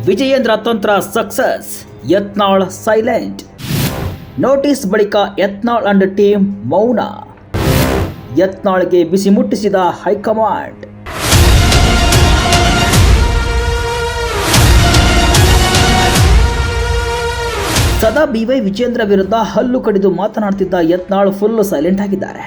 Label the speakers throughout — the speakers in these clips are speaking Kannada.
Speaker 1: ವಿಜಯೇಂದ್ರ ತಂತ್ರ ಸಕ್ಸಸ್, ಯತ್ನಾಳ್ ಸೈಲೆಂಟ್. ನೋಟಿಸ್ ಬಳಿಕ ಯತ್ನಾಳ್ ಅಂಡ್ ಟೀಮ್ ಮೌನ. ಯತ್ನಾಳ್ಗೆ ಬಿಸಿ ಮುಟ್ಟಿಸಿದ ಹೈಕಮಾಂಡ್. ಸದಾ BY ವಿಜೇಂದ್ರ ವಿರುದ್ಧ ಹಲ್ಲು ಕಡಿದು ಮಾತನಾಡ್ತಿದ್ದ ಯತ್ನಾಳ್ ಫುಲ್ ಸೈಲೆಂಟ್ ಆಗಿದ್ದಾರೆ.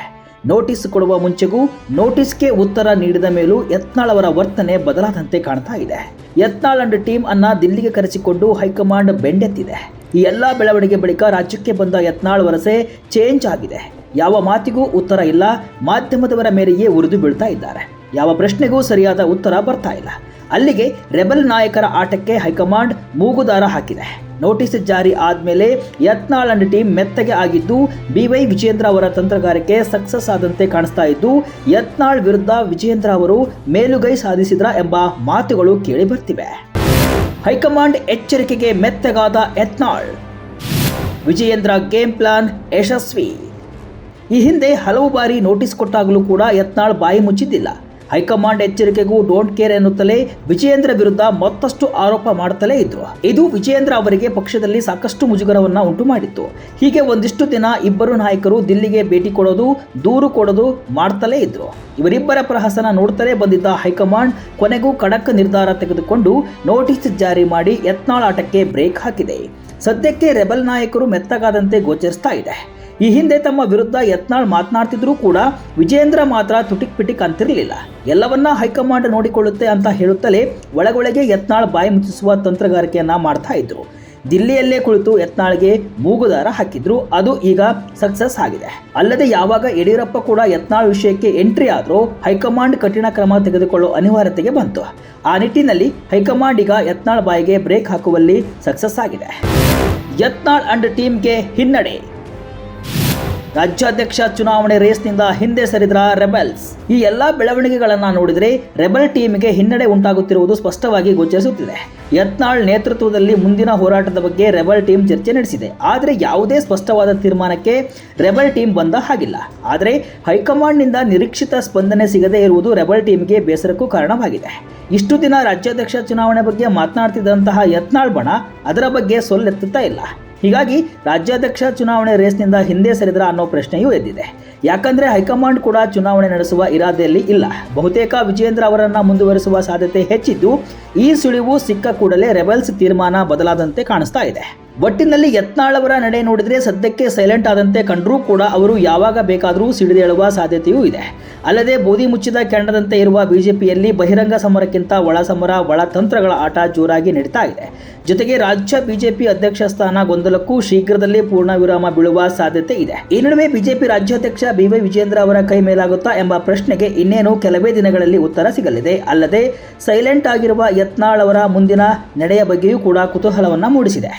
Speaker 1: ನೋಟಿಸ್ ಕೊಡುವ ಮುಂಚೆಗೂ ನೋಟಿಸ್ಗೆ ಉತ್ತರ ನೀಡಿದ ಮೇಲೂ ಯತ್ನಾಳ್ ಅವರ ವರ್ತನೆ ಬದಲಾದಂತೆ ಕಾಣ್ತಾ ಇದೆ. ಯತ್ನಾಳ್ ಅಂಡ್ ಟೀಮ್ ಅನ್ನ ದಿಲ್ಲಿಗೆ ಕರೆಸಿಕೊಂಡು ಹೈಕಮಾಂಡ್ ಬೆಂಡೆತ್ತಿದೆ. ಈ ಎಲ್ಲ ಬೆಳವಣಿಗೆ ಬಳಿಕ ರಾಜ್ಯಕ್ಕೆ ಬಂದ ಯತ್ನಾಳ್ ವರಸೆ ಚೇಂಜ್ ಆಗಿದೆ. ಯಾವ ಮಾತಿಗೂ ಉತ್ತರ ಇಲ್ಲ, ಮಾಧ್ಯಮದವರ ಮೇರೆಯೇ ಉರಿದು ಬೀಳ್ತಾ ಇದ್ದಾರೆ. ಯಾವ ಪ್ರಶ್ನೆಗೂ ಸರಿಯಾದ ಉತ್ತರ ಬರ್ತಾ ಇಲ್ಲ. ಅಲ್ಲಿಗೆ ರೆಬಲ್ ನಾಯಕರ ಆಟಕ್ಕೆ ಹೈಕಮಾಂಡ್ ಮೂಗುದಾರ ಹಾಕಿದೆ. ನೋಟಿಸ್ ಜಾರಿ ಆದಮೇಲೆ ಯತ್ನಾಳ್ ಅಂಡ್ ಟೀಮ್ ಮೆತ್ತಗೆ ಆಗಿದ್ದು BY ವಿಜೇಂದ್ರ ಅವರ ತಂತ್ರಗಾರಿಕೆ ಸಕ್ಸಸ್ ಆದಂತೆ ಕಾಣಿಸ್ತಾ ಇದ್ದು, ಯತ್ನಾಳ್ ವಿರುದ್ಧ ವಿಜೇಂದ್ರ ಅವರು ಮೇಲುಗೈ ಸಾಧಿಸಿದ್ರ ಎಂಬ ಮಾತುಗಳು ಕೇಳಿ ಬರ್ತಿವೆ. ಹೈಕಮಾಂಡ್ ಎಚ್ಚರಿಕೆಗೆ ಮೆತ್ತಗಾದ ಯತ್ನಾಳ್. ವಿಜಯೇಂದ್ರ ಗೇಮ್ ಪ್ಲಾನ್ ಯಶಸ್ವಿ. ಈ ಹಿಂದೆ ಹಲವು ಬಾರಿ ನೋಟಿಸ್ ಕೊಟ್ಟಾಗಲೂ ಕೂಡ ಯತ್ನಾಳ್ ಬಾಯಿ ಮುಚ್ಚಿದ್ದಿಲ್ಲ. ಹೈಕಮಾಂಡ್ ಎಚ್ಚರಿಕೆಗೂ ಡೋಂಟ್ ಕೇರ್ ಎನ್ನುತ್ತಲೇ ವಿಜಯೇಂದ್ರ ವಿರುದ್ಧ ಮತ್ತಷ್ಟು ಆರೋಪ ಮಾಡುತ್ತಲೇ ಇದ್ರು. ಇದು ವಿಜಯೇಂದ್ರ ಅವರಿಗೆ ಪಕ್ಷದಲ್ಲಿ ಸಾಕಷ್ಟು ಮುಜುಗರವನ್ನ ಉಂಟು ಮಾಡಿತ್ತು. ಹೀಗೆ ಒಂದಿಷ್ಟು ದಿನ ಇಬ್ಬರು ನಾಯಕರು ದಿಲ್ಲಿಗೆ ಭೇಟಿ ಕೊಡೋದು, ದೂರು ಕೊಡೋದು ಮಾಡ್ತಲೇ ಇದ್ರು. ಇವರಿಬ್ಬರ ಪ್ರಹಸನ ನೋಡ್ತಲೇ ಬಂದಿದ್ದ ಹೈಕಮಾಂಡ್ ಕೊನೆಗೂ ಖಡಕ್ ನಿರ್ಧಾರ ತೆಗೆದುಕೊಂಡು ನೋಟಿಸ್ ಜಾರಿ ಮಾಡಿ ಯತ್ನಾಳ್ ಆಟಕ್ಕೆ ಬ್ರೇಕ್ ಹಾಕಿದೆ. ಸದ್ಯಕ್ಕೆ ರೆಬಲ್ ನಾಯಕರು ಮೆತ್ತಗಾದಂತೆ ಗೋಚರಿಸ್ತಾ ಇದೆ. ಈ ಹಿಂದೆ ತಮ್ಮ ವಿರುದ್ಧ ಯತ್ನಾಳ್ ಮಾತನಾಡ್ತಿದ್ರೂ ಕೂಡ ವಿಜೇಂದ್ರ ಮಾತ್ರ ತುಟಿಕ್ ಪಿಟಿಕ್ ಅಂತಿರಲಿಲ್ಲ. ಎಲ್ಲವನ್ನ ಹೈಕಮಾಂಡ್ ನೋಡಿಕೊಳ್ಳುತ್ತೆ ಅಂತ ಹೇಳುತ್ತಲೇ ಒಳಗೊಳಗೆ ಯತ್ನಾಳ್ ಬಾಯಿ ಮುಚ್ಚಿಸುವ ತಂತ್ರಗಾರಿಕೆಯನ್ನ ಮಾಡ್ತಾ ಇದ್ರು. ದಿಲ್ಲಿಯಲ್ಲೇ ಕುಳಿತು ಯತ್ನಾಳ್ಗೆ ಮೂಗುದಾರ ಹಾಕಿದ್ರು. ಅದು ಈಗ ಸಕ್ಸಸ್ ಆಗಿದೆ. ಅಲ್ಲದೆ ಯಾವಾಗ ಯಡಿಯೂರಪ್ಪ ಕೂಡ ಯತ್ನಾಳ್ ವಿಷಯಕ್ಕೆ ಎಂಟ್ರಿ ಆದ್ರೂ ಹೈಕಮಾಂಡ್ ಕಠಿಣ ಕ್ರಮ ತೆಗೆದುಕೊಳ್ಳೋ ಅನಿವಾರ್ಯತೆಗೆ ಬಂತು. ಆ ನಿಟ್ಟಿನಲ್ಲಿ ಹೈಕಮಾಂಡ್ ಈಗ ಯತ್ನಾಳ್ ಬಾಯಿಗೆ ಬ್ರೇಕ್ ಹಾಕುವಲ್ಲಿ ಸಕ್ಸಸ್ ಆಗಿದೆ. ಯತ್ನಾಳ್ ಅಂಡ್ ಟೀಮ್ಗೆ ಹಿನ್ನಡೆ. ರಾಜ್ಯಾಧ್ಯಕ್ಷ ಚುನಾವಣೆ ರೇಸ್ನಿಂದ ಹಿಂದೆ ಸರಿದ್ರ ರೆಬೆಲ್ಸ್. ಈ ಎಲ್ಲಾ ಬೆಳವಣಿಗೆಗಳನ್ನ ನೋಡಿದರೆ ರೆಬಲ್ ಟೀಮ್ಗೆ ಹಿನ್ನಡೆ ಉಂಟಾಗುತ್ತಿರುವುದು ಸ್ಪಷ್ಟವಾಗಿ ಗೋಚರಿಸುತ್ತಿದೆ. ಯತ್ನಾಳ್ ನೇತೃತ್ವದಲ್ಲಿ ಮುಂದಿನ ಹೋರಾಟದ ಬಗ್ಗೆ ರೆಬಲ್ ಟೀಮ್ ಚರ್ಚೆ ನಡೆಸಿದೆ. ಆದರೆ ಯಾವುದೇ ಸ್ಪಷ್ಟವಾದ ತೀರ್ಮಾನಕ್ಕೆ ರೆಬಲ್ ಟೀಮ್ ಬಂದ ಹಾಗಿಲ್ಲ. ಆದರೆ ಹೈಕಮಾಂಡ್ನಿಂದ ನಿರೀಕ್ಷಿತ ಸ್ಪಂದನೆ ಸಿಗದೇ ಇರುವುದು ರೆಬಲ್ ಟೀಮ್ಗೆ ಬೇಸರಕ್ಕೂ ಕಾರಣವಾಗಿದೆ. ಇಷ್ಟು ದಿನ ರಾಜ್ಯಾಧ್ಯಕ್ಷ ಚುನಾವಣೆ ಬಗ್ಗೆ ಮಾತನಾಡ್ತಿದ್ದಂತಹ ಯತ್ನಾಳ್ ಬಣ ಅದರ ಬಗ್ಗೆ ಸೊಲ್ಲೆತ್ತುತ್ತಾ ಇಲ್ಲ. ಹೀಗಾಗಿ ರಾಜ್ಯಾಧ್ಯಕ್ಷ ಚುನಾವಣೆ ರೇಸ್ನಿಂದ ಹಿಂದೆ ಸರಿದ್ರ ಅನ್ನೋ ಪ್ರಶ್ನೆಯೂ ಎದ್ದಿದೆ. ಯಾಕಂದ್ರೆ ಹೈಕಮಾಂಡ್ ಕೂಡ ಚುನಾವಣೆ ನಡೆಸುವ ಇರಾದೆಯಲ್ಲಿ ಇಲ್ಲ. ಬಹುತೇಕ ವಿಜೇಂದ್ರ ಅವರನ್ನ ಮುಂದುವರಿಸುವ ಸಾಧ್ಯತೆ ಹೆಚ್ಚಿದ್ದು, ಈ ಸುಳಿವು ಸಿಕ್ಕ ಕೂಡಲೇ ರೆಬೆಲ್ಸ್ ತೀರ್ಮಾನ ಬದಲಾದಂತೆ ಕಾಣಿಸ್ತಾ ಇದೆ. ಒಟ್ಟಿನಲ್ಲಿ ಯತ್ನಾಳ್ ಅವರ ನಡೆ ನೋಡಿದ್ರೆ ಸದ್ಯಕ್ಕೆ ಸೈಲೆಂಟ್ ಆದಂತೆ ಕಂಡ್ರೂ ಕೂಡ ಅವರು ಯಾವಾಗ ಬೇಕಾದರೂ ಸಿಡಿದೇಳುವ ಸಾಧ್ಯತೆಯೂ ಇದೆ. ಅಲ್ಲದೆ ಬೂದಿ ಮುಚ್ಚಿದ ಕೆಂಡದಂತೆ ಇರುವ ಬಿಜೆಪಿಯಲ್ಲಿ ಬಹಿರಂಗ ಸಮರಕ್ಕಿಂತ ಒಳ ಸಮರ, ಒಳ ತಂತ್ರಗಳ ಆಟ ಜೋರಾಗಿ ನಡೀತಾ ಇದೆ. ಜೊತೆಗೆ ರಾಜ್ಯ ಬಿಜೆಪಿ ಅಧ್ಯಕ್ಷ ಸ್ಥಾನ ಗೊಂದಲಕ್ಕೂ ಶೀಘ್ರದಲ್ಲೇ ಪೂರ್ಣ ವಿರಾಮ ಬೀಳುವ ಸಾಧ್ಯತೆ ಇದೆ. ಈ ನಡುವೆ ಬಿಜೆಪಿ ರಾಜ್ಯಾಧ್ಯಕ್ಷ BY ವಿಜೇಂದ್ರ ಅವರ ಕೈ ಮೇಲಾಗುತ್ತಾ ಎಂಬ ಪ್ರಶ್ನೆಗೆ ಇನ್ನೇನು ಕೆಲವೇ ದಿನಗಳಲ್ಲಿ ಉತ್ತರ ಸಿಗಲಿದೆ. ಅಲ್ಲದೆ ಸೈಲೆಂಟ್ ಆಗಿರುವ ಯತ್ನಾಳ್ ಅವರ ಮುಂದಿನ ನಡೆಯ ಬಗ್ಗೆಯೂ ಕೂಡ ಕುತೂಹಲವನ್ನ ಮೂಡಿಸಿದೆ.